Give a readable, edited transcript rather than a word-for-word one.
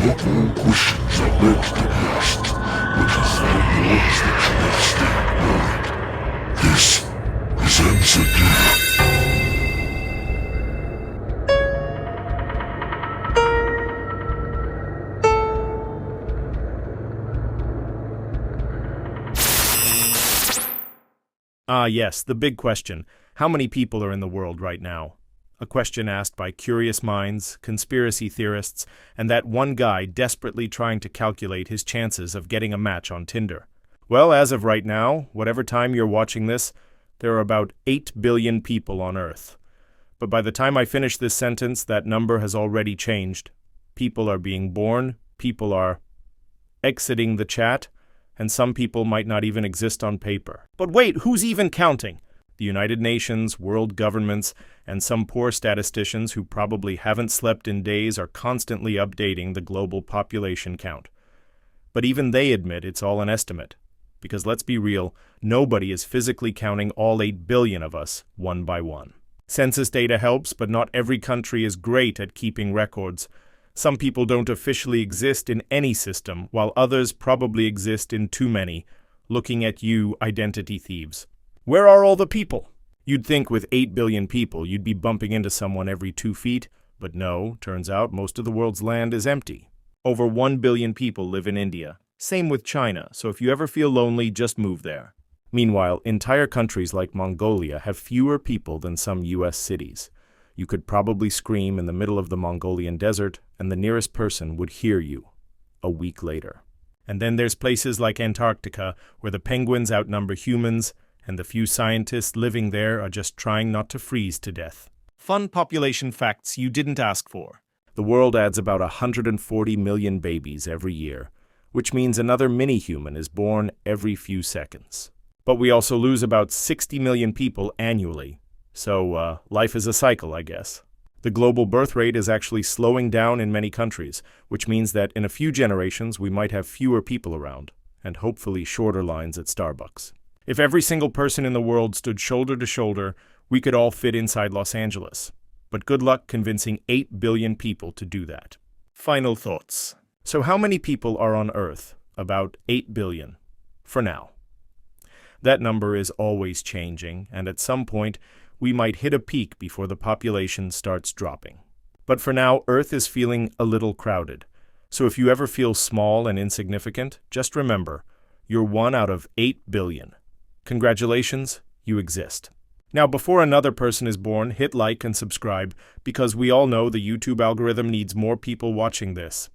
Not all questions are meant to be asked, but the five ones that you have stayed buried. This is Ensadina. Ah, yes, the big question. How many people are in the world right now? A question asked by curious minds, conspiracy theorists, and that one guy desperately trying to calculate his chances of getting a match on Tinder. Well, as of right now, whatever time you're watching this, there are about 8 billion people on Earth. But by the time I finish this sentence, that number has already changed. People are being born, people are exiting the chat, and some people might not even exist on paper. But wait, who's even counting? The United Nations, world governments, and some poor statisticians who probably haven't slept in days are constantly updating the global population count. But even they admit it's all an estimate. Because let's be real, nobody is physically counting all 8 billion of us one by one. Census data helps, but not every country is great at keeping records. Some people don't officially exist in any system, while others probably exist in too many. Looking at you, identity thieves. Where are all the people? You'd think with 8 billion people you'd be bumping into someone every 2 feet, but no, turns out most of the world's land is empty. Over 1 billion people live in India. Same with China, so if you ever feel lonely, just move there. Meanwhile, entire countries like Mongolia have fewer people than some US cities. You could probably scream in the middle of the Mongolian desert, and the nearest person would hear you a week later. And then there's places like Antarctica, where the penguins outnumber humans, and the few scientists living there are just trying not to freeze to death. Fun population facts you didn't ask for. The world adds about 140 million babies every year, which means another mini-human is born every few seconds. But we also lose about 60 million people annually. So, life is a cycle, I guess. The global birth rate is actually slowing down in many countries, which means that in a few generations we might have fewer people around, and hopefully shorter lines at Starbucks. If every single person in the world stood shoulder to shoulder, we could all fit inside Los Angeles. But good luck convincing 8 billion people to do that. Final thoughts. So how many people are on Earth? About 8 billion. For now. That number is always changing, and at some point, we might hit a peak before the population starts dropping. But for now, Earth is feeling a little crowded. So if you ever feel small and insignificant, just remember, you're 1 out of 8 billion. Congratulations, you exist. Now, before another person is born, hit like and subscribe, because we all know the YouTube algorithm needs more people watching this.